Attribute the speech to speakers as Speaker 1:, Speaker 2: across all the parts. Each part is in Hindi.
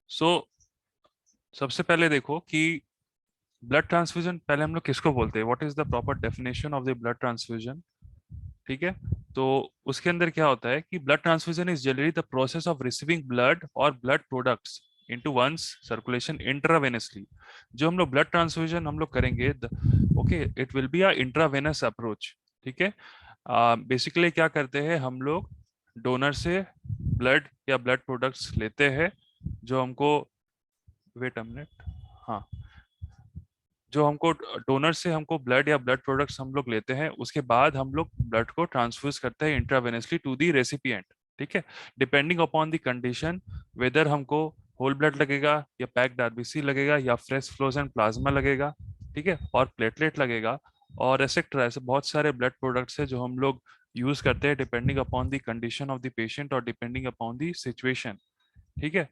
Speaker 1: सो सबसे पहले देखो कि ब्लड ट्रांसफ्यूजन पहले हम लोग किसको बोलते हैं, what is the proper definition of the blood transfusion. ठीक है, तो उसके अंदर क्या होता है कि blood transfusion is generally the process of receiving blood और blood products into one's circulation intravenously. जो हम लोग ब्लड ट्रांसफ्यूजन हम लोग करेंगे, okay, it will be a intravenous approach. ठीक है, बेसिकली क्या करते हैं हम लोग, डोनर से ब्लड या ब्लड प्रोडक्ट्स लेते हैं जो हमको, वेट अ मिनट, हाँ, जो हमको डोनर से हमको ब्लड या ब्लड प्रोडक्ट्स हम लोग लेते हैं, उसके बाद हम लोग ब्लड को ट्रांसफ्यूज करते हैं इंट्रावेनसली टू दी रेसिपिएंट। ठीक है, depending upon the condition, whether हमको होल ब्लड लगेगा या पैक्ड आरबीसी लगेगा या फ्रेश फ्लोजेंट प्लाज्मा लगेगा, ठीक है, और प्लेटलेट लगेगा, और एसेट्रा, ऐसे बहुत सारे ब्लड प्रोडक्ट्स है जो हम लोग यूज करते हैं depending upon the condition of the patient और डिपेंडिंग अपॉन द सिचुएशन। ठीक है,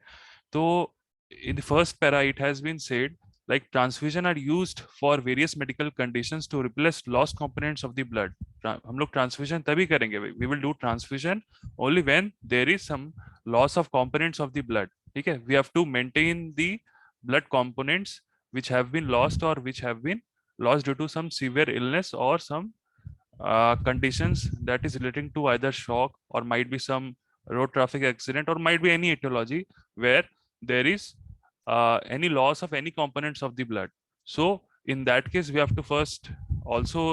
Speaker 1: तो in the first para it has been said like transfusion are used for various medical conditions to replace lost components of the blood। हम लोग ट्रांसफ्यूजन तभी करेंगे, we will do transfusion only when there is some loss of components of the blood। ठीक है, we have to maintain the blood components which have been lost or which have been lost due to some severe illness or some conditions that is relating to either shock or might be some road traffic accident or might be any etiology where there is any loss of any components of the blood. So in that case we have to first also,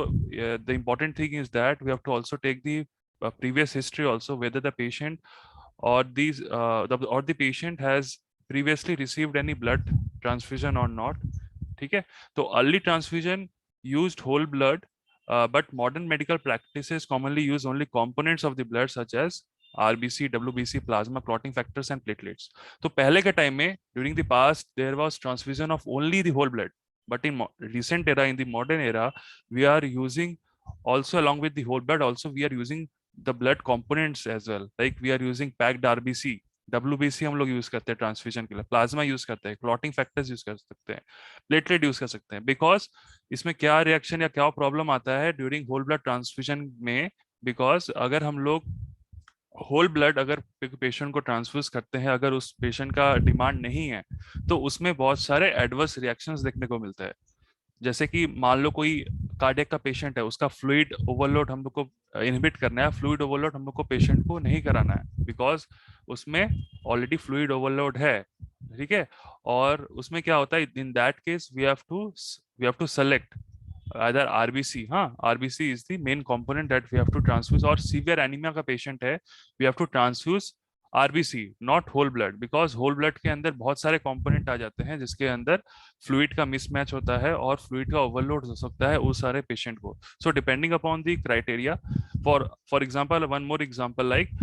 Speaker 1: the important thing is that we have to also take the previous history also, whether the patient or the patient has previously received any blood transfusion or not। ठीक है, तो early transfusion used whole blood, but modern medical practices commonly use only components of the blood such as RBC, WBC, plasma, clotting factors and platelets। तो पहले के टाइम में during the past there was transfusion of only the whole blood, but in recent era, in the modern era, we are using also along with the whole blood also we are using the blood components as well, like we are using packed RBC, WBC हम लोग यूज करते हैं ट्रांसफ्यूजन के लिए, प्लाज्मा यूज करते हैं, क्लॉटिंग फैक्टर्स यूज कर सकते हैं, प्लेटलेट यूज कर सकते हैं। बिकॉज इसमें क्या रिएक्शन या क्या प्रॉब्लम आता है ड्यूरिंग होल ब्लड ट्रांसफ्यूजन में, बिकॉज अगर हम लोग होल ब्लड अगर पेशेंट को ट्रांसफ्यूज करते हैं, अगर उस पेशेंट का डिमांड नहीं है, तो उसमें बहुत सारे एडवर्स रिएक्शंस देखने को मिलता है। जैसे कि मान लो कोई कार्डियक का पेशेंट है, उसका फ्लूइड ओवरलोड हम लोग को इनहिबिट करना है, फ्लूइड ओवरलोड हम लोग को पेशेंट को नहीं कराना है बिकॉज उसमें ऑलरेडी फ्लूइड ओवरलोड है। ठीक है, और उसमें क्या होता है, in that case we have to select either RBC, हाँ, RBC is the main component that we have to transfuse, और सीवियर एनीमिया का पेशेंट है, we have to transfuse RBC, not whole blood, because whole blood के अंदर बहुत सारे कंपोनेंट आ जाते हैं जिसके अंदर फ्लूइड का मिसमैच होता है और फ्लूइड का ओवरलोड हो सकता है उस सारे पेशेंट को। So depending upon the criteria, for example, one more example, like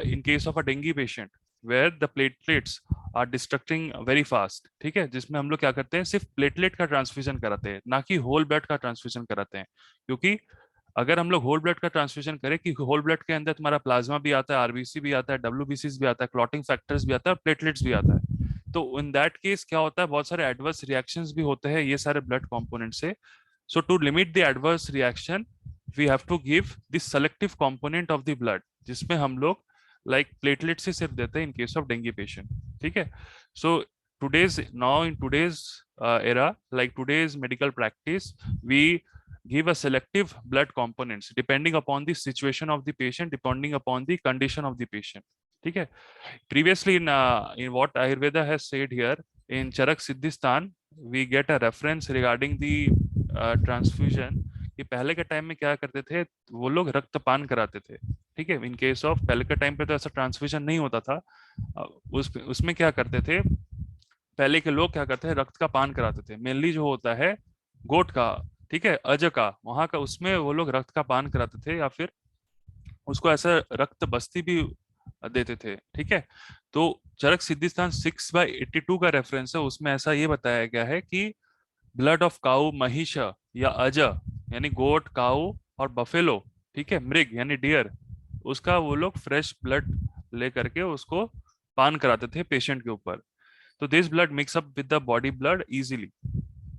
Speaker 1: in case of a dengue patient where the platelets are destructing very fast. ठीक है, जिसमें हम लोग क्या करते हैं, सिर्फ प्लेटलेट का ट्रांसफ्यूजन कराते हैं, ना कि होल ब्लड का ट्रांसफ्यूजन कराते हैं। क्योंकि अगर हम लोग होल ब्लड का ट्रांसफ्यूजन करें, कि होल ब्लड के अंदर तुम्हारा प्लाज्मा भी आता है, आरबीसी भी आता है, डब्ल्यूबीसी भी आता है, क्लॉटिंग फैक्टर्स भी आता है, प्लेटलेट्स भी आता है, तो इन दैट केस क्या होता है, बहुत सारे एडवर्स रिएक्शंस भी होते हैं ये सारे ब्लड कंपोनेंट से। So to limit the adverse reaction we have to give the selective component of the blood, जिसमें हम लोग लाइक प्लेटलेट से सिर्फ देते हैं in case of dengue patient. ठीक है, सो in today's era, like today's medical practice, we give a selective blood components depending upon the situation of the patient, depending upon the condition of the patient। ठीक है, previously in what Ayurveda has said here in Charak Siddhistan, we get a reference regarding the transfusion, कि पहले के टाइम में क्या करते थे, वो लोग रक्तपान कराते थे। ठीक है, इन केस ऑफ पहले के टाइम पे तो ऐसा ट्रांसफ्यूजन नहीं होता था, उसमें क्या करते थे, पहले के लोग क्या करते हैं, रक्त का पान कराते थे, मेनली जो होता है गोट का, ठीक है, अज का, वहां का, उसमें वो लोग रक्त का पान कराते थे या फिर उसको ऐसा रक्त बस्ती भी देते थे। ठीक है, तो चरक सिद्धिस्तान 6/82 का रेफरेंस है, उसमें ऐसा ये बताया गया है कि ब्लड ऑफ काउ, महिष या अज यानी गोट, काउ और बफेलो, ठीक है, मृग यानी डियर, उसका वो लोग फ्रेश ब्लड ले करके उसको पान कराते थे पेशेंट के ऊपर। तो this blood mix up with the body blood easily.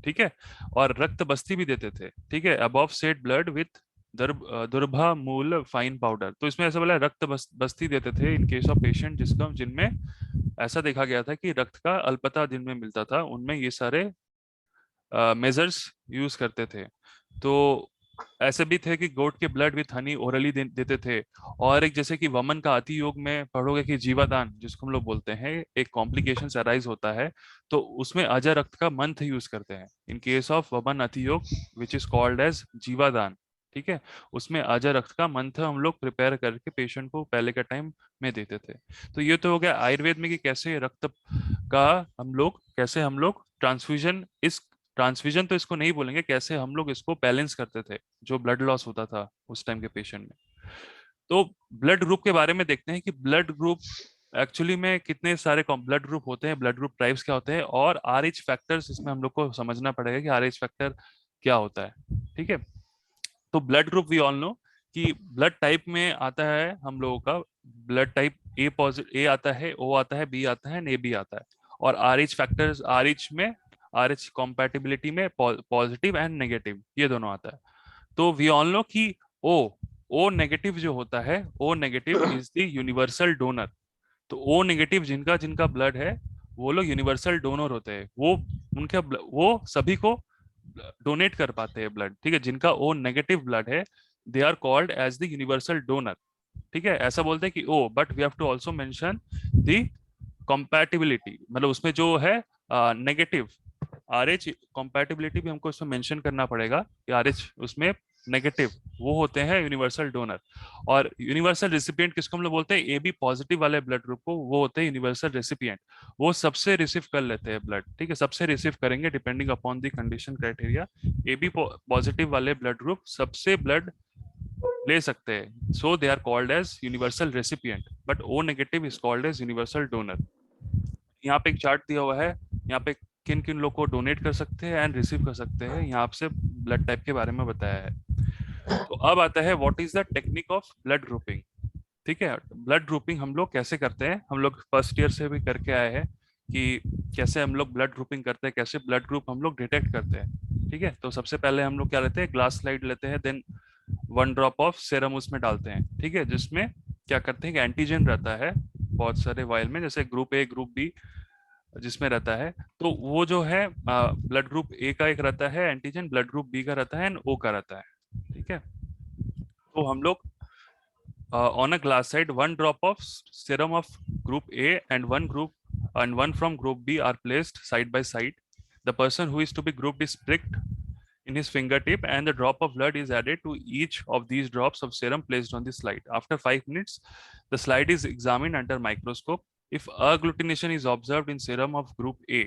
Speaker 1: ठीक है, और रक्त बस्ती भी देते थे। ठीक है, अबव सेड ब्लड विथ दुर्भा मूल फाइन पाउडर, तो इसमें ऐसा बोला रक्त बस्ती देते थे इन केस ऑफ पेशेंट जिसका जिनमें ऐसा देखा गया था कि रक्त का अल्पता जिनमें मिलता था उनमें ये सारे मेजर्स यूज करते थे। तो ऐसे भी थे कि गोट के ब्लड विथ हनी ओरली देते थे। और एक जैसे कि वमन का अति योग में पढ़ोगे कि जीवादान जिसको हम लोग बोलते हैं, एक कॉम्प्लिकेशन अराइज होता है, तो उसमें अजय रक्त का मंथ यूज करते हैं इन केस ऑफ वमन अति योग विच इज कॉल्ड एज जीवादान। ठीक है, उसमें अजय रक्त का मंथ हम लोग प्रिपेयर करके पेशेंट को पहले के टाइम में देते थे। तो ये तो हो गया आयुर्वेद में कि कैसे रक्त का कैसे हम लोग ट्रांसफ्यूजन, इस ट्रांसफ्यूजन तो इसको नहीं बोलेंगे, कैसे हम लोग इसको बैलेंस करते थे जो ब्लड लॉस होता था उस टाइम के पेशेंट में। तो ब्लड ग्रुप के बारे में देखते हैं कि ब्लड ग्रुप एक्चुअली में कितने सारे ब्लड ग्रुप होते हैं, ब्लड ग्रुप टाइप्स क्या होते हैं, और आरएच फैक्टर्स इसमें हम लोग को समझना पड़ेगा कि आरएच फैक्टर क्या होता है। ठीक है, तो blood group we all know कि ब्लड टाइप में आता है हम लोगों का blood type A positive, A आता है, ओ आता है, बी आता है, ए बी आता है। और R H factors, R H में आर एच कॉम्पैटिबिलिटी में पॉजिटिव एंड नेगेटिव ये दोनों आता है। तो वी ऑल नो कि ओ ओ नेगेटिव जो होता है, O negative is the universal donor. तो ओ नेगेटिव जिनका जिनका ब्लड है वो लोग यूनिवर्सल डोनर होते हैं, वो उनके वो सभी को डोनेट कर पाते हैं ब्लड। ठीक है, जिनका ओ नेगेटिव ब्लड है they are called as the universal donor. ठीक है, ऐसा बोलते हैं कि O, but we have to also mention the compatibility, मतलब उसमें जो है नेगेटिव आर एच कॉम्पैटिबिलिटी भी हमको इसमें मेंशन करना पड़ेगा कि आर एच उसमें नेगेटिव वो होते हैं यूनिवर्सल डोनर। और यूनिवर्सल रेसिपिएंट किसको हम लोग बोलते हैं, ए बी पॉजिटिव वाले ब्लड ग्रुप को वो होते हैं यूनिवर्सल रेसिपिएंट। वो सबसे रिसीव कर लेते हैं ब्लड। ठीक है, सबसे रिसीव करेंगे depending upon the condition criteria. A B positive वाले ब्लड ग्रुप सबसे ब्लड ले सकते हैं, so they are called as universal recipient, but O negative is called as universal donor. यहाँ पे एक चार्ट दिया हुआ है, यहाँ पे किन किन लोग को डोनेट कर सकते हैं एंड रिसीव कर सकते हैं, यहाँ से ब्लड टाइप के बारे में बताया है। तो अब आता है what is the technique of blood grouping. ठीक है, ब्लड ग्रुपिंग हम लोग कैसे करते हैं, हम लोग फर्स्ट ईयर से भी करके आए हैं कि कैसे हम लोग ब्लड ग्रुपिंग करते हैं, कैसे ब्लड ग्रुप हम लोग डिटेक्ट करते हैं। ठीक है, तो सबसे पहले हम लोग क्या लेते हैं, ग्लास स्लाइड लेते हैं, देन 1 ड्रॉप ऑफ सेरम उसमें डालते हैं। ठीक है, जिसमें क्या करते हैं कि एंटीजन रहता है बहुत सारे वायल में, जैसे ग्रुप ए ग्रुप बी जिसमें रहता है। तो वो जो है ब्लड ग्रुप ए का एक रहता है एंटीजन, ब्लड ग्रुप बी का रहता है एंड ओ का रहता है। ठीक है, तो हम लोग on a glass side 1 drop of serum of group A and one from group B are placed side by side. The person who is to be grouped is pricked in his fingertip and the drop of blood is added to each of these drops of serum placed on the slide. After 5 minutes, the slide is examined under microscope. If agglutination is observed in serum of group A,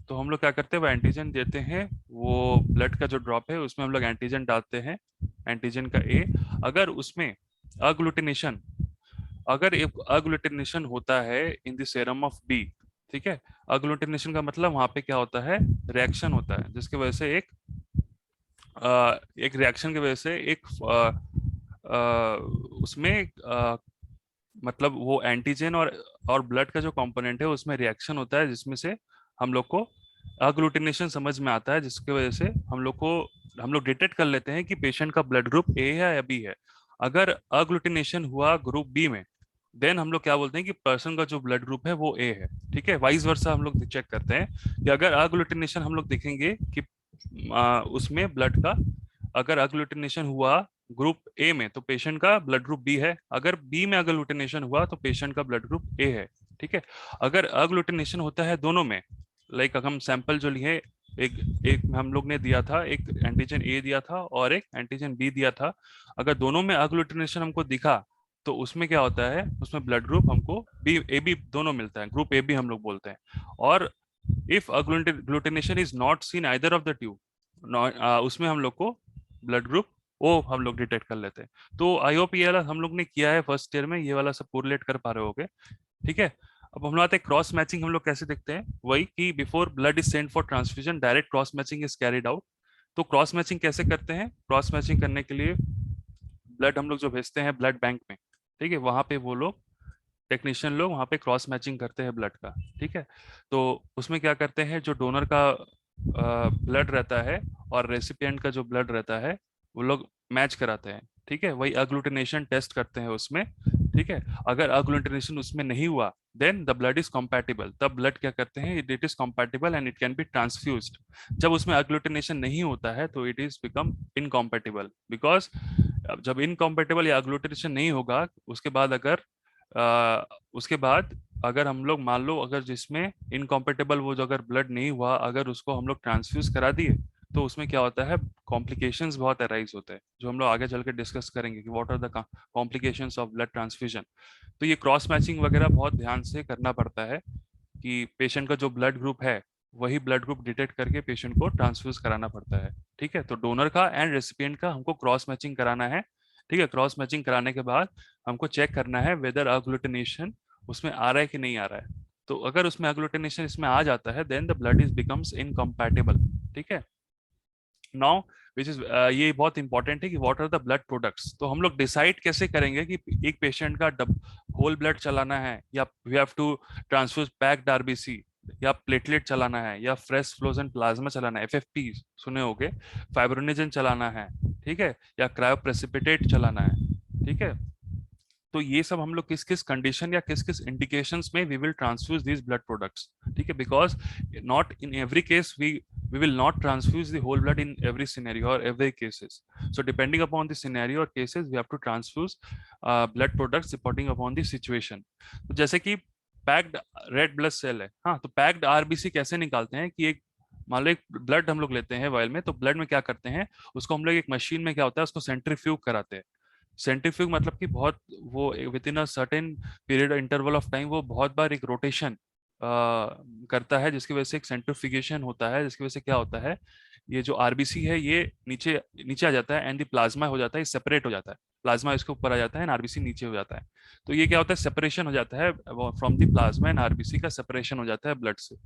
Speaker 1: तो हम लोग क्या करते हैं, वो एंटीजन देते हैं, वो ब्लड का जो ड्रॉप है उसमें हम लोग एंटीजन डालते हैं, एंटीजन का ए। अगर उसमें अग्लूटिनेशन, अगर एक अग्लूटिनेशन होता है in the serum of B, ठीक है, अग्लूटिनेशन का मतलब वहां पे क्या होता है, रिएक्शन होता है जिसकी वजह से एक रिएक्शन की वजह से एक उसमें मतलब वो एंटीजन और ब्लड का जो कंपोनेंट है उसमें रिएक्शन होता है जिसमें से हम लोग को अग्लूटिनेशन समझ में आता है, जिसकी वजह से हम लोग डिटेक्ट कर लेते हैं कि पेशेंट का ब्लड ग्रुप ए है या बी है। अगर अग्लूटिनेशन हुआ ग्रुप बी में, देन हम लोग क्या बोलते हैं कि पर्सन का जो ब्लड ग्रुप है वो ए है। ठीक है, वाइस वर्सा हम लोग चेक करते हैं कि अगर अग्लूटिनेशन हम लोग देखेंगे कि उसमें ब्लड का अगर अग्लूटिनेशन हुआ ग्रुप ए में तो पेशेंट का ब्लड ग्रुप बी है, अगर बी में अग्लूटिनेशन हुआ तो पेशेंट का ब्लड ग्रुप ए है। ठीक है, अगर अग्लूटिनेशन होता है दोनों में, लाइक हम सैंपल जो लिए, एक एक हम लोग ने दिया था, एक एंटीजन ए दिया था और एक एंटीजन बी दिया था, अगर दोनों में अग्लूटिनेशन हमको दिखा तो उसमें क्या होता है, उसमें ब्लड ग्रुप हमको बी ए बी दोनों मिलता है, ग्रुप ए बी हम लोग बोलते हैं। और if agglutination is not seen either of the two, उसमें हम लोग को ब्लड ग्रुप ओ हम लोग डिटेक्ट कर लेते हैं। तो आई होप ये वाला हम लोग ने किया है फर्स्ट ईयर में, ये वाला सब कोरिलेट कर पा रहे होगे। ठीक है, अब हम लोग आते हैं क्रॉस मैचिंग हम लोग कैसे देखते हैं, वही कि before blood is sent for transfusion direct cross matching is carried out. तो क्रॉस मैचिंग कैसे करते हैं, क्रॉस मैचिंग करने के लिए ब्लड हम लोग जो भेजते हैं ब्लड बैंक में, ठीक है, वहां पे वो लोग टेक्नीशियन लोग वहां पे क्रॉस मैचिंग करते हैं ब्लड का। ठीक है, तो उसमें क्या करते हैं, जो डोनर का ब्लड रहता है और रेसिपिएंट का जो ब्लड रहता है वो लोग मैच कराते हैं। ठीक है, वही अग्लूटिनेशन टेस्ट करते हैं उसमें। ठीक है, अगर अग्लूटिनेशन उसमें नहीं हुआ then the blood is compatible, तब ब्लड क्या करते हैं, it is compatible and it can be transfused. जब उसमें अग्लूटिनेशन नहीं होता है तो it is become incompatible, because जब इनकॉम्पेटिबल या अग्लूटिनेशन नहीं होगा उसके बाद अगर उसके बाद अगर हम लोग मान लो अगर जिसमें इनकॉम्पेटेबल वो जो अगर ब्लड नहीं हुआ अगर उसको हम लोग ट्रांसफ्यूज करा दिए तो उसमें क्या होता है, कॉम्प्लिकेशंस बहुत अराइज होते हैं जो हम लोग आगे चल के डिस्कस करेंगे कि what are the complications of blood transfusion. तो ये क्रॉस मैचिंग वगैरह बहुत ध्यान से करना पड़ता है कि पेशेंट का जो ब्लड ग्रुप है वही ब्लड ग्रुप डिटेक्ट करके पेशेंट को ट्रांसफ्यूज कराना पड़ता है। ठीक है, तो डोनर का एंड रेसिपिएंट का हमको क्रॉस मैचिंग कराना है। ठीक है, क्रॉस मैचिंग कराने के बाद हमको चेक करना है वेदर अग्लूटिनेशन उसमें आ रहा है कि नहीं आ रहा है। तो अगर उसमें अग्लूटिनेशन इसमें आ जाता है then the blood is becomes incompatible. ठीक है, नाउ विच इज ये बहुत इंपॉर्टेंट है कि what are the blood products. तो हम लोग डिसाइड कैसे करेंगे कि एक पेशेंट का होल ब्लड चलाना है या we have to transfuse packed RBC या प्लेटलेट चलाना है या फ्रेश फ्लोजन प्लाज्मा चलाना है, एफएफपी सुने होगे, फाइब्रोनिजन चलाना है, ठीक है, या क्रायोप्रेसिपिटेट चलाना है। ठीक है, तो ये सब हम लोग किस किस कंडीशन या किस किस इंडिकेशंस में we will transfuse these blood products. ठीक है, because not in every case we will not transfuse the whole blood in every scenario or every cases. So depending upon the scenario or cases we have to transfuse blood products depending upon the situation. तो जैसे कि पैक्ड रेड ब्लड सेल है, हाँ, तो पैक्ड आरबीसी कैसे निकालते हैं कि एक मान लो एक ब्लड हम लोग लेते हैं वायल में, तो ब्लड में क्या करते हैं उसको हम लोग एक मशीन में क्या होता है उसको सेंट्रीफ्यूग कराते हैं। सेंट्रीफ्यूग मतलब कि बहुत वो with in a certain period interval of time वो बहुत बार एक रोटेशन करता है जिसकी वजह से एक सेंट्रीफ्यूगेशन होता है, जिसकी वजह से क्या होता है ये जो आरबीसी है ये नीचे नीचे आ जाता है एंड द प्लाज्मा हो जाता है, सेपरेट हो जाता है, प्लाज्मा इसके ऊपर आ जाता है एंड आरबीसी नीचे हो जाता है। तो ये क्या होता है, सेपरेशन हो जाता है from the plasma and RBC का सेपरेशन हो जाता है ब्लड से।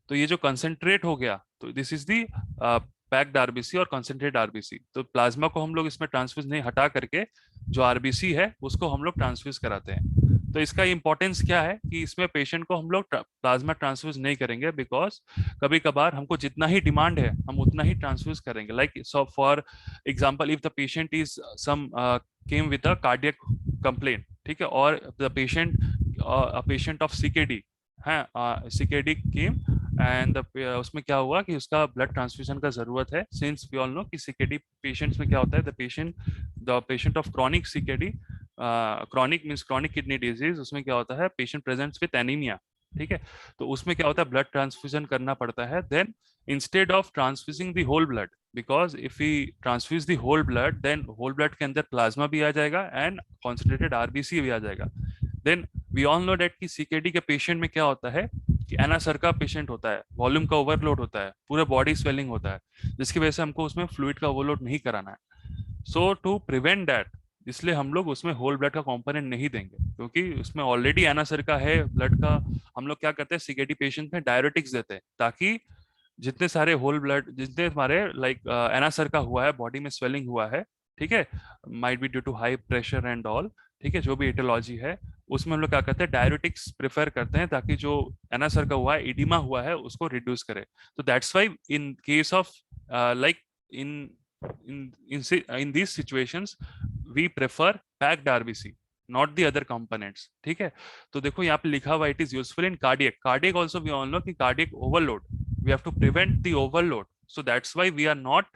Speaker 1: तो ये जो कंसेंट्रेट हो गया तो this is the packed RBC और कंसेंट्रेट आरबीसी। तो प्लाज्मा को हम लोग इसमें ट्रांसफ्यूज नहीं हटा करके जो आरबीसी है उसको हम लोग ट्रांसफ्यूज कराते हैं। तो इसका इंपॉर्टेंस क्या है कि इसमें पेशेंट को हम लोग प्लाज्मा ट्रांसफ्यूज नहीं करेंगे बिकॉज कभी कभार हमको जितना ही डिमांड है हम उतना ही ट्रांसफ्यूज करेंगे। Like so for example if the patient is some came with a cardiac complaint, ठीक है, और द पेशेंट ऑफ सीकेडी है, सीकेडी केम एंड उसमें क्या हुआ कि उसका ब्लड ट्रांसफ्यूजन का जरूरत है। सिंस वी ऑल नो कि सीकेडी पेशेंट्स में क्या होता है, the patient of chronic CKD, chronic means chronic kidney disease, उसमें क्या होता है पेशेंट प्रेजेंट्स विद एनीमिया। ठीक है, तो उसमें क्या होता है ब्लड ट्रांसफ्यूजन करना पड़ता है। Then instead of transfusing the whole blood, because if we transfuse the whole blood then whole blood के अंदर प्लाज्मा भी आ जाएगा एंड कॉन्सेंट्रेटेड आरबीसी भी आ जाएगा। Then we all know that कि सीकेडी के पेशेंट में क्या होता है कि एनासर का पेशेंट होता है, वॉल्यूम का ओवरलोड होता है, पूरा बॉडी स्वेलिंग होता है, जिसकी वजह से हमको उसमें फ्लूइड का ओवरलोड नहीं कराना है। सो टू प्रिवेंट दैट इसलिए हम लोग उसमें होल ब्लड का कंपोनेंट नहीं देंगे क्योंकि उसमें ऑलरेडी एनासर का है ब्लड का। हम लोग क्या करते हैं सीकेडी पेशेंट में डायरेटिक्स देते हैं ताकि जितने सारे होल ब्लड जितने हमारे लाइक एनासर का हुआ है, बॉडी में स्वेलिंग हुआ है, ठीक है, might be due to high pressure and all, ठीक है, जो भी एटियोलॉजी है उसमें हम लोग क्या करते हैं डायरेटिक्स प्रेफर करते हैं ताकि जो एनासर का हुआ है, इडिमा हुआ है, उसको रिड्यूस करे। तो that's why in case of like in in these situations we prefer packed RBC, not the other components। ठीक है, तो देखो यहाँ पे लिखा हुआ it is useful in cardiac also we all know कि cardiac overload we have to prevent the overload, so that's why we are not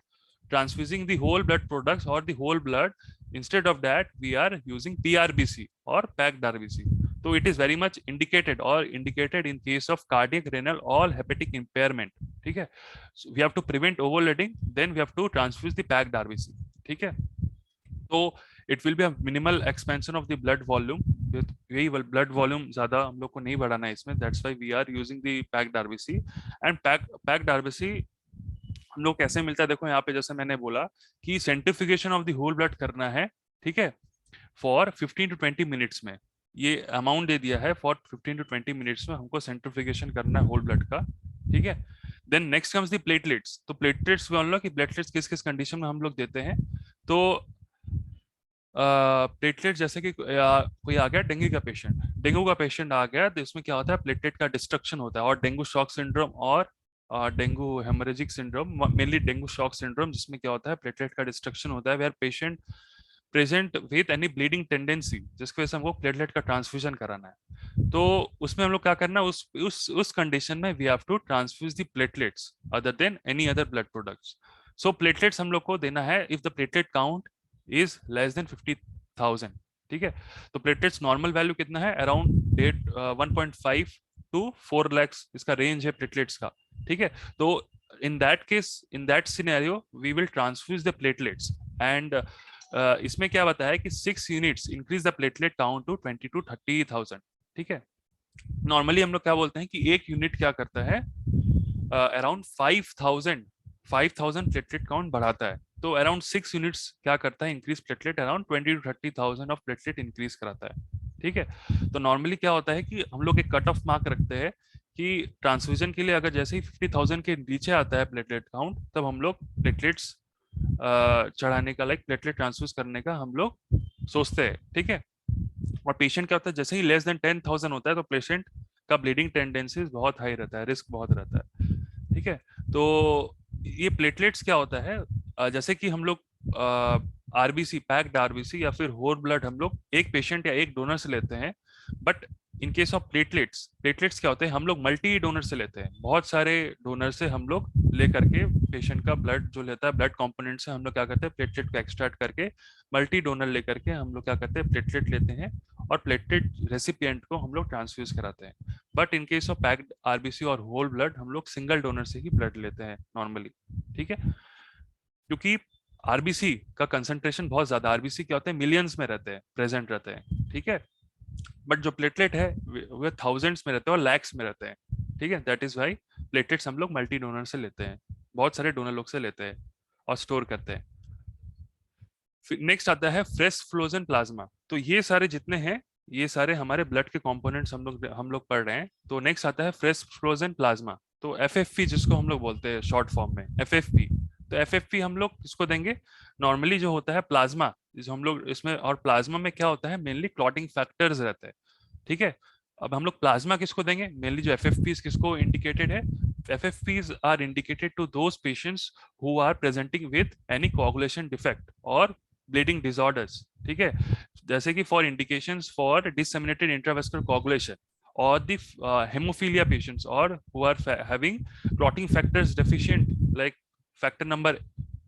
Speaker 1: transfusing the whole blood products or the whole blood, instead of that we are using PRBC or packed RBC। so it is very much indicated in case of cardiac, renal or hepatic impairment। ठीक है, so we have to prevent overloading, then we have to transfuse the packed RBC। ठीक है, तो it will be a minimal expansion of the blood volume, यही blood volume ज्यादा हम लोग को नहीं बढ़ाना है इसमें, that's why we are using the packed RBC। and packed RBC हम लोग कैसे मिलता है, देखो यहाँ पे जैसे मैंने बोला कि centrifugation of the whole blood करना है, ठीक है, फॉर 15 to 20 मिनट्स में, ये अमाउंट दे दिया है फॉर 15 to 20 मिनट्स में हमको सेंट्रीफ्यूगेशन करना है होल ब्लड का। ठीक है, then next comes the platelets. तो प्लेटलेट्स भी हम लोग कि प्लेटलेट्स किस किस कंडीशन में हम लोग देते हैं। तो प्लेटलेट जैसे कि कोई आ गया डेंगू का पेशेंट आ गया तो इसमें क्या होता है प्लेटलेट का डिस्ट्रक्शन होता है, और डेंगू शॉक सिंड्रोम और dengue haemorrhagic syndrome, mainly dengue shock syndrome, जिसमें क्या होता है प्लेटलेट का डिस्ट्रक्शन होता है where patient present with any bleeding tendency, जिसकी वजह से हमको प्लेटलेट का ट्रांसफ्यूजन कराना है, तो उसमें हम लोग क्या करना है, उस कंडीशन में we have to transfuse the platelets other than any other blood products. So platelets हम लोग को देना है if the platelet count is less than 50,000। ठीक है, तो प्लेटलेट्स नॉर्मल वैल्यू कितना है, अराउंड 1.5 टू 4 lakhs इसका रेंज है प्लेटलेट्स का। ठीक है, तो in that case, in that scenario we will transfuse the platelets and इसमें क्या बताया है कि 6 units increase the platelet count to 20 to 30,000। ठीक है, नॉर्मली हम लोग क्या बोलते हैं कि एक यूनिट क्या करता है, अराउंड 5,000 प्लेटलेट काउंट बढ़ाता है, तो अराउंड 6 यूनिट्स क्या करता है, increase platelet around 20 to 30,000 of platelet increase कराता है। ठीक है, तो नॉर्मली क्या होता है कि हम लोग एक कट ऑफ मार्क रखते हैं कि ट्रांसफ्यूजन के लिए अगर जैसे ही 50,000 के नीचे आता है प्लेटलेट काउंट, तब हम लोग प्लेटलेट्स चढ़ाने का, लाइक प्लेटलेट ट्रांसफ्यूज करने का हम लोग सोचते हैं। ठीक है, और पेशेंट क्या होता है, जैसे ही लेस देन 10,000 होता है तो पेशेंट का ब्लीडिंग टेंडेंसी बहुत हाई रहता है, रिस्क बहुत रहता है। ठीक है, तो ये प्लेटलेट्स क्या होता है, जैसे कि हम लोग आरबीसी, पैक्ड आरबीसी या फिर होल ब्लड हम लोग एक पेशेंट या एक डोनर से लेते हैं, but in case of platelets, platelets क्या होते हैं, हम लोग मल्टी डोनर से लेते हैं, बहुत सारे डोनर से हम लोग लेकर के पेशेंट का ब्लड जो लेता है, ब्लड कंपोनेंट से हम लोग क्या करते हैं, प्लेटलेट को एक्सट्रैक्ट करके मल्टी डोनर लेकर के हम लोग क्या करते हैं, प्लेटलेट लेते हैं और प्लेटलेट रेसिपिएंट को हम लोग ट्रांसफ्यूज कराते हैं। But in case of packed RBC और होल ब्लड हम लोग सिंगल डोनर से ही ब्लड लेते हैं नॉर्मली। ठीक है, क्योंकि आरबीसी का कंसंट्रेशन बहुत ज्यादा, आरबीसी क्या होते हैं, मिलियंस में रहते हैं, प्रेजेंट रहते हैं। ठीक है, बट जो प्लेटलेट है वो थाउजेंड्स में रहते हैं और लैक्स में रहते हैं। ठीक है, दैट इज वाई प्लेटलेट्स हम लोग मल्टी डोनर से लेते हैं, बहुत सारे डोनर लोग से लेते हैं और स्टोर करते हैं। नेक्स्ट आता है फ्रेश फ्लोजन प्लाज्मा। तो ये सारे जितने हैं, ये सारे हमारे ब्लड के कंपोनेंट्स हम लोग पढ़ रहे हैं। तो नेक्स्ट आता है फ्रेश फ्रोजन प्लाज्मा, तो एफएफपी जिसको हम लोग बोलते हैं शॉर्ट फॉर्म में एफएफपी। तो एफएफपी हम लोग किसको देंगे, नॉर्मली जो होता है प्लाज्मा, जो हम लोग इसमें, और प्लाज्मा में क्या होता है, मेनली क्लॉटिंग फैक्टर्स रहते हैं। ठीक है, अब हम लोग प्लाज्मा किसको देंगे, मेनली जो एफएफपीज किसको इंडिकेटेड है, FFPs are indicated to those patients who are presenting with any coagulation defect और ब्लीडिंग डिसऑर्डर्स। ठीक है, जैसे कि for indications for disseminated intravascular coagulation or the hemophilia patients or who are having clotting factors deficient like factor number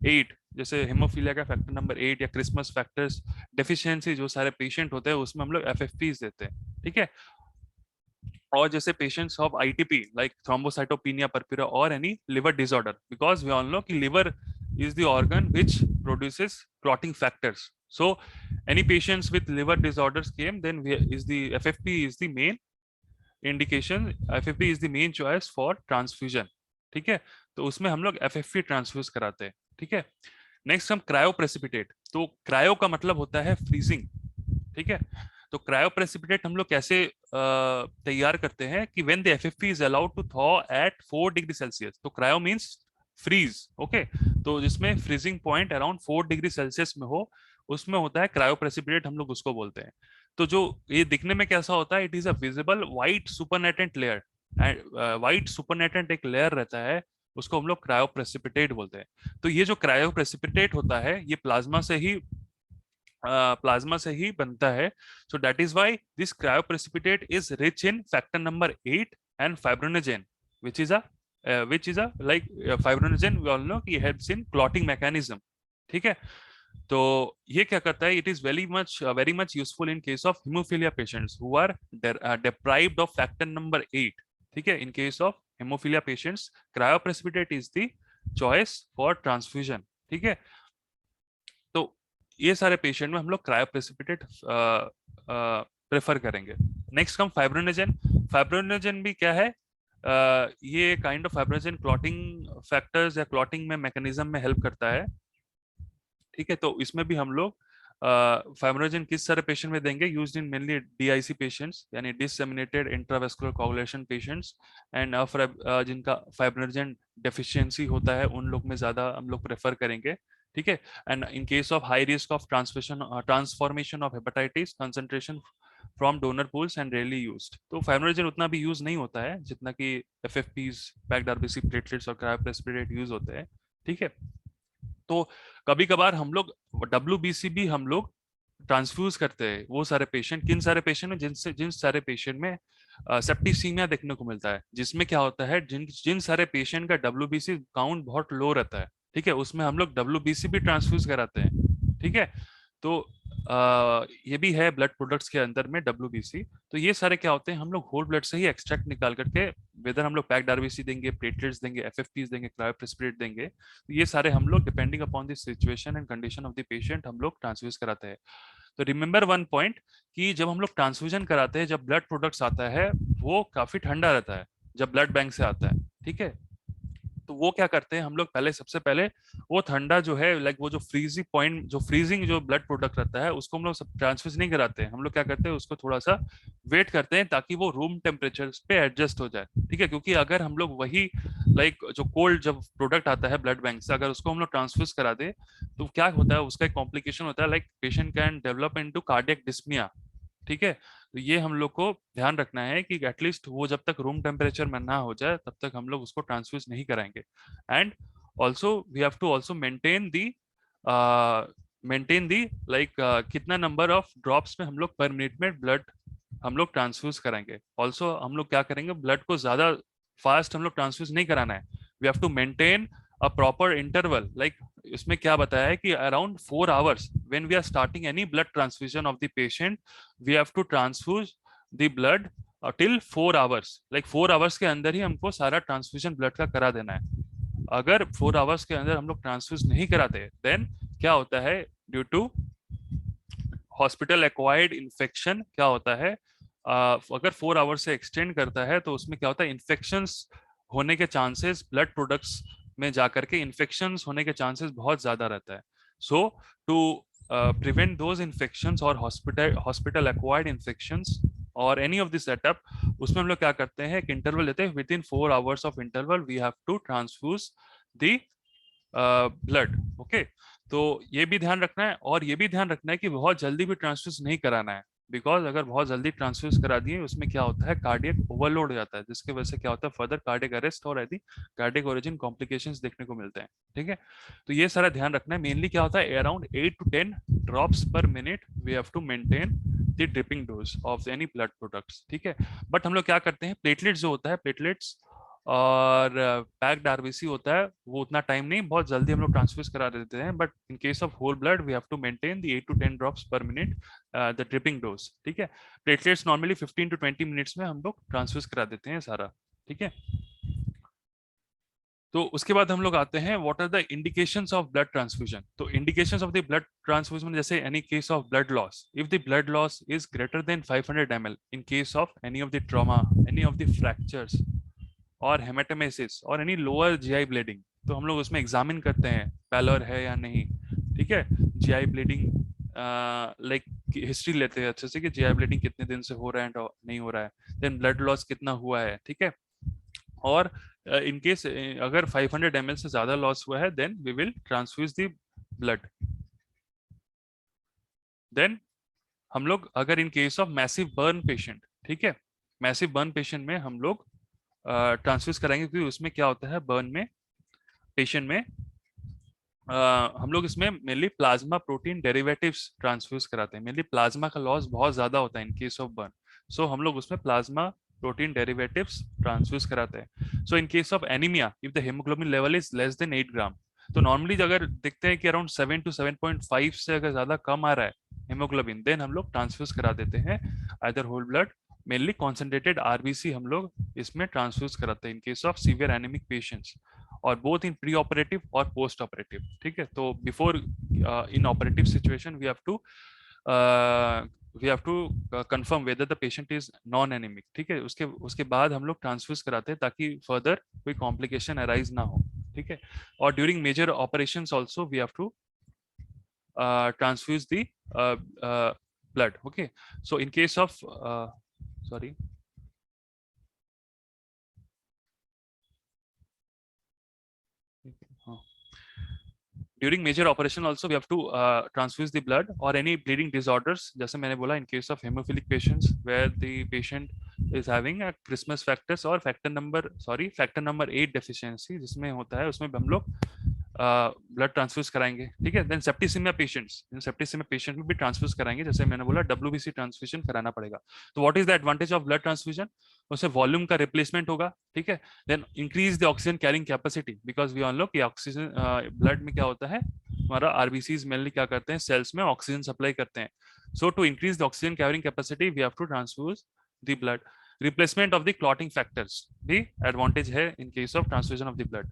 Speaker 1: 8, जैसे हेमोफीलिया का फैक्टर नंबर 8 या क्रिसमस फैक्टर्स डेफिशिएंसी जो सारे पेशेंट होते हैं उसमें हम लोग एफएफपीज देते हैं। ठीक है, और जैसे patients of ITP like thrombocytopenia purpura और any liver disorder, because we all know कि liver is the organ which produces clotting factors. So any patients with liver disorders came, then is the FFP is the main indication, FFP is the main choice for transfusion. ठीक है, तो उसमें हम लोग FFP ट्रांसफ्यूज कराते हैं। ठीक है, नेक्स्ट हम क्रायो प्रेसिपिटेट। तो क्रायो का मतलब होता है फ्रीजिंग। ठीक है, तो क्रायो प्रेसिपिटेट हम लोग कैसे तैयार करते हैं कि when the FFP is allowed to thaw at 4 degree Celsius, तो क्रायो मींस फ्रीज। ओके, तो जिसमें freezing point around 4 degree Celsius में हो, उसमें होता है क्रायो प्रेसिपिटेट, हम लोग उसको बोलते हैं। तो जो ये दिखने में कैसा होता है, it is a visible white supernatant layer, white supernatant एक लेयर रहता है, उसको हम लोग क्रायो प्रेसिपिटेट बोलते हैं। तो ये जो क्रायो प्रेसिपिटेट होता है ये प्लाज्मा से ही बनता है। So that is why this cryo precipitate is rich in factor number 8 and fibrinogen, which is a like fibrinogen we all know कि helps in clotting mechanism। ठीक है, तो ये क्या करता है, it is very much useful in case of hemophilia patients who are deprived of factor number 8। ठीक है, in case of hemophilia patients cryoprecipitate is the choice for transfusion। ठीक है, तो ये सारे पेशेंट में हम लोग क्रायोप्रेसिपिटेट प्रेफर करेंगे। नेक्स्ट हम फाइब्रोनेजन। फाइब्रोनेजन भी क्या है, ये काइंड ऑफ फाइब्रोनेजन क्लॉटिंग फैक्टर्स या क्लॉटिंग में मैकेनिज्म में हेल्प करता है। ठीक है, तो इसमें भी हम लोग फाइब्रोनेजन किस सारे पेशेंट में देंगे, used in mainly DIC patients यानी डिससेमिनेटेड इंट्रावेस्कुलर कोआगुलेशन पेशेंट्स एंड जिनका फाइब्रोनेजन डेफिशिएंसी होता है, उन लोग में ज्यादा हम लोग प्रेफर करेंगे। ठीक है, and in case of high risk of transformation of hepatitis concentration from donor pools and rarely used. तो फाइब्रोनेजन उतना भी यूज नहीं होता है जितना कि एफएफपीज, पैक्ड आरबीसी, प्लेटलेट्स और क्रायोप्रेसिपिटेट यूज होते हैं। ठीक है, तो कभी कभार हम लोग WBC भी हम लोग ट्रांसफ्यूज करते हैं वो सारे पेशेंट, किन सारे पेशेंट में, जिन सारे पेशेंट में सेप्टिसीमिया देखने को मिलता है, जिसमें क्या होता है, जिन जिन सारे पेशेंट का डब्ल्यूबीसी काउंट बहुत लो रहता है, ठीक है, उसमें हम लोग डब्ल्यूबीसी भी ट्रांसफ्यूज कराते हैं, ठीक है। तो ये भी है ब्लड प्रोडक्ट्स के अंदर में डब्ल्यूबीसी। तो ये सारे क्या होते हैं, हम लोग होल ब्लड से ही एक्सट्रैक्ट निकाल करके, वेदर हम लोग पैक्ड आरबीसी देंगे, प्लेटलेट्स देंगे, एफएफपीज देंगे, क्रायोप्रेसिपिटेट देंगे, तो ये सारे हम लोग depending upon the situation and condition of the patient हम लोग ट्रांसफ्यूज कराते हैं। तो रिमेंबर वन पॉइंट, कि जब हम लोग ट्रांसफ्यूजन कराते हैं, जब ब्लड प्रोडक्ट्स आता है वो काफी ठंडा रहता है जब ब्लड बैंक से आता है, ठीक है। तो वो क्या करते हैं हम लोग, पहले सबसे पहले वो ठंडा जो है, लाइक वो जो फ्रीजिंग पॉइंट, जो फ्रीजिंग जो ब्लड प्रोडक्ट रहता है, उसको हम लोग सब ट्रांसफ्यूज नहीं कराते हैं, हम लोग क्या करते हैं उसको थोड़ा सा वेट करते हैं ताकि वो रूम टेम्परेचर पे एडजस्ट हो जाए, ठीक है। क्योंकि अगर हम लोग वही लाइक जो कोल्ड जब प्रोडक्ट आता है ब्लड बैंक से, अगर उसको हम लोग ट्रांसफ्यूज करा दे, तो क्या होता है, उसका एक कॉम्प्लिकेशन होता है, like patient can develop into cardiac dyspnoea, ठीक है। तो ये हम लोग को ध्यान रखना है कि एटलीस्ट वो जब तक रूम टेम्परेचर में ना हो जाए तब तक हम लोग उसको ट्रांसफ्यूज नहीं कराएंगे। And also we have to also maintain the like कितना नंबर ऑफ ड्रॉप्स में हम लोग पर मिनट में ब्लड हम लोग ट्रांसफ्यूज कराएंगे। ऑल्सो हम लोग क्या करेंगे, ब्लड को ज्यादा फास्ट हम लोग ट्रांसफ्यूज नहीं कराना है, we have to maintain a proper interval. Like इसमें क्या बताया है कि around 4 hours when we are starting any blood transfusion of the patient, we have to transfuse the blood till 4 hours, like 4 hours के अंदर ही हमको सारा ट्रांसफ्यूजन ब्लड का करा देना है। अगर 4 hours के अंदर हम लोग ट्रांसफ्यूज नहीं कराते, देन क्या होता है, due to hospital acquired infection क्या होता है, अगर 4 hours से एक्सटेंड करता है तो उसमें क्या होता है, इन्फेक्शंस होने के चांसेस, ब्लड प्रोडक्ट्स में जाकर के इन्फेक्शंस होने के चांसेस बहुत ज्यादा रहता है। सो टू प्रिवेंट दोज इन्फेक्शंस और हॉस्पिटल एक्वायर्ड इन्फेक्शंस और एनी ऑफ दिस सेटअप, उसमें हम लोग क्या करते हैं, एक इंटरवल लेते हैं, within 4 hours of interval we have to transfuse the blood, okay. तो ये भी ध्यान रखना है, और ये भी ध्यान रखना है कि बहुत जल्दी भी ट्रांसफ्यूज नहीं कराना है, बिकॉज अगर बहुत जल्दी ट्रांसफ्यूज करा दिए उसमें क्या होता है, कार्डियक ओवरलोड हो जाता है, जिसकी वजह से क्या होता है, फर्दर कार्डियक अरेस्ट और यदि कार्डियक ओरिजिन कॉम्प्लिकेशंस देखने को मिलते हैं, ठीक है। तो ये सारा ध्यान रखना है। मेनली क्या होता है, around 8 to 10 drops per minute we have to maintain the dripping dose of any blood products, ठीक है। बट हम लोग क्या करते हैं, प्लेटलेट्स जो होता है, प्लेटलेट्स और पैक्ड आरबीसी होता है, वो उतना टाइम नहीं, बहुत जल्दी हम लोग ट्रांसफ्यूज करा देते हैं, but in case of whole blood we have to maintain the 8 to 10 drops per minute the dripping dose, ठीक है। प्लेटलेट्स नॉर्मली 15 to 20 मिनट्स में हम लोग ट्रांसफ्यूज करा देते हैं सारा, ठीक है। तो उसके बाद हम लोग आते हैं, what are the indications of blood transfusion. तो indications of the blood transfusion, जैसे any case of blood loss, if the blood loss is greater than 500 ml, in case of any of the trauma, any of the fractures और हेमेटोमेसिस और एनी लोअर जीआई ब्लीडिंग, तो हम लोग उसमें एग्जामिन करते हैं पैलर है या नहीं, ठीक है। जीआई ब्लीडिंग लाइक हिस्ट्री लेते हैं अच्छे से कि जीआई ब्लीडिंग कितने दिन से हो रहा है नहीं हो रहा है, देन ब्लड लॉस कितना हुआ है, ठीक है। और इन केस अगर 500 ml से ज्यादा लॉस हुआ है, then we will transfuse the blood. Then हम लोग अगर in case of massive burn patient, ठीक है, मैसिव बर्न पेशेंट में हम लोग ट्रांसफ्यूज कराएंगे, क्योंकि उसमें क्या होता है, बर्न में पेशेंट में हम लोग इसमें mainly plasma protein derivatives transfuse कराते हैं। मेनली प्लाज्मा का लॉस बहुत ज्यादा होता है in case of burn, so हम लोग उसमें प्लाज्मा प्रोटीन डेरिवेटिव्स ट्रांसफ्यूज कराते हैं। So in case of anaemia, if the haemoglobin level is less than 8 gram, तो नॉर्मली अगर देखते हैं कि अराउंड 7 to 7.5 से अगर ज्यादा कम आ रहा है हेमोग्लोबिन, देन हम लोग ट्रांसफ्यूज करा देते हैं either whole blood, mainly concentrated RBC हम लोग इसमें ट्रांसफ्यूज कराते हैं in case of severe anaemic patients, और बोथ इन प्री ऑपरेटिव और पोस्ट ऑपरेटिव, ठीक है। तो before in operative situation we have to confirm whether the patient is non anaemic, ठीक है। उसके उसके बाद हम लोग ट्रांसफ्यूज कराते हैं ताकि फर्दर कोई कॉम्प्लिकेशन अराइज ना हो, ठीक है। और during major operations also we have to transfuse the blood, okay। So in case of sorry, during major operation also we have to transfuse the blood, or any bleeding disorders, जैसे मैंने बोला, in case of hemophilic patients where the patient is having a Christmas factors or factor number 8 deficiency, जिसमें होता है, उसमें हम लोग ब्लड ट्रांसफ्यूज कराएंगे, ठीक है। Then septicaemia patients, septicaemia patient में भी ट्रांसफ्यूज कराएंगे, जैसे मैंने बोला WBC ट्रांसफ्यूजन कराना पड़ेगा। तो what is the advantage of blood transfusion? उससे वॉल्यूम का रिप्लेसमेंट होगा, ठीक है। Then increase the oxygen carrying capacity, because we all know कि ऑक्सीजन ब्लड में क्या होता है, हमारा आरबीसीज मेनली क्या करते हैं, सेल्स में ऑक्सीजन सप्लाई करते हैं। So to increase the oxygen carrying capacity we have to transfuse the blood. Replacement of the clotting factors भी एडवांटेज है in case of transfusion of the blood.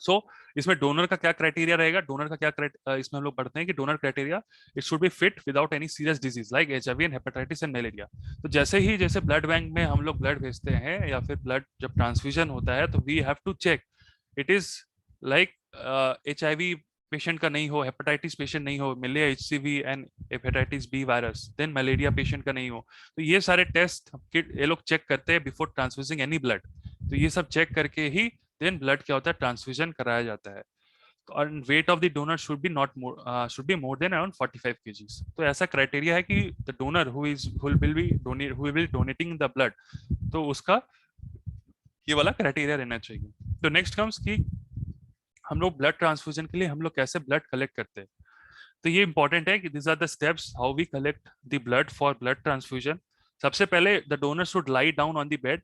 Speaker 1: So इसमें डोनर का क्या क्राइटेरिया रहेगा, डोनर का क्या इसमें हम लोग पढ़ते हैं कि donor criteria, it should B fit without any serious disease like HIV and hepatitis and malaria. तो जैसे ब्लड बैंक में हम लोग ब्लड भेजते हैं या फिर ब्लड जब ट्रांसफ्यूजन होता है, तो we have to check it is like HIV patient का नहीं हो, हेपेटाइटिस पेशेंट नहीं हो, मिले HCV and hepatitis B virus, then malaria patient का नहीं हो। तो ये सारे टेस्ट ये लोग चेक करते हैं बिफोर ट्रांसफ्यूजिंग एनी ब्लड। तो ये सब चेक करके ही देन ब्लड क्या होता है, ट्रांसफ्यूजन कराया जाता है। और weight of the donor should be not more should be more than around 45 kgs। तो ऐसा क्राइटेरिया है कि the donor who will donating the blood, तो उसका ये वाला क्राइटेरिया रहना चाहिए। तो नेक्स्ट कम्स कि हम लोग ब्लड ट्रांसफ्यूजन के लिए हम लोग कैसे ब्लड कलेक्ट करते हैं। तो ये इंपॉर्टेंट है कि this are the steps how we collect the blood for blood transfusion. सबसे पहले the donor should lie down on the bed,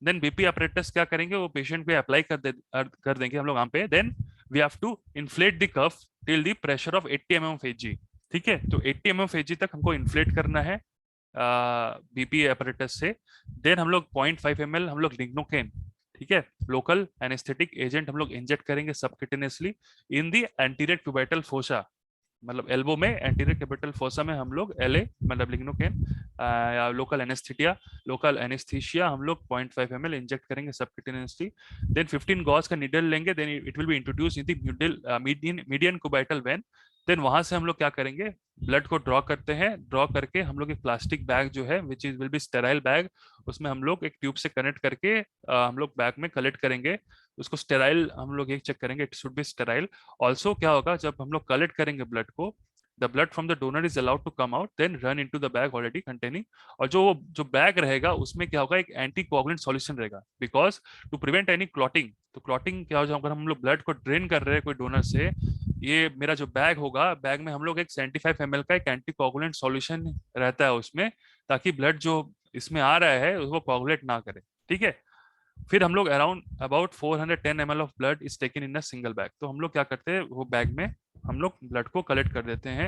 Speaker 1: then BP apparatus क्या करेंगे, वो पेशेंट पे अप्लाई कर देंगे हम लोग वहां पे। Then we have to inflate the cuff till the pressure of 80 mm of Hg, ठीक है। तो 80 mm of Hg तक हमको इन्फ्लेट करना है BP apparatus से। देन हम लोग 0.5 ml हम लोग लिग्नोकेन, ठीक है, लोकल एनेस्थेटिक एजेंट हम लोग इंजेक्ट करेंगे subcutaneously in the anterior cubital fossa, मतलब एल्बो में एंटीरियर क्यूबाइटल फोसा में हम लोग LA मतलब लिग्नोकेन या लोकल एनेस्थीसिया हम लोग 0.5 ml इंजेक्ट करेंगे सबक्यूटेनियसली। देन 15 गॉज का निडल लेंगे, then it will be introduce in the median cubital vein. Then वहां से हम लोग क्या करेंगे, ब्लड को ड्रॉ करते हैं, ड्रॉ करके हम लोग एक प्लास्टिक बैग जो है which is will be sterile bag, उसमें हम लोग एक ट्यूब से कनेक्ट करके हम लोग बैग में कलेक्ट करेंगे। उसको स्टेराइल हम लोग एक चेक करेंगे, it should be sterile. Also क्या होगा, जब हम लोग कलेक्ट करेंगे ब्लड को, the blood from the donor is allowed to come out then run into the bag already containing. और जो बैग रहेगा उसमें क्या होगा, एक एंटी कोआगुलेंट सॉल्यूशन रहेगा, because to prevent any clotting. तो क्लॉटिंग क्या हो जाए, अगर हम लोग ब्लड को ड्रेन कर रहे हैं कोई डोनर से, ये मेरा जो बैग होगा, बैग में हम लोग एक 75 ml का एक एंटी कोआगुलेंट सॉल्यूशन रहता है उसमें, ताकि ब्लड जो इसमें आ रहा है उसको कोआगुलेट ना करे, ठीक है। फिर हम लोग around about 410 ml of blood is taken in a single bag. तो हम लोग क्या करते हैं, वो बैग में हम लोग ब्लड को कलेक्ट कर देते हैं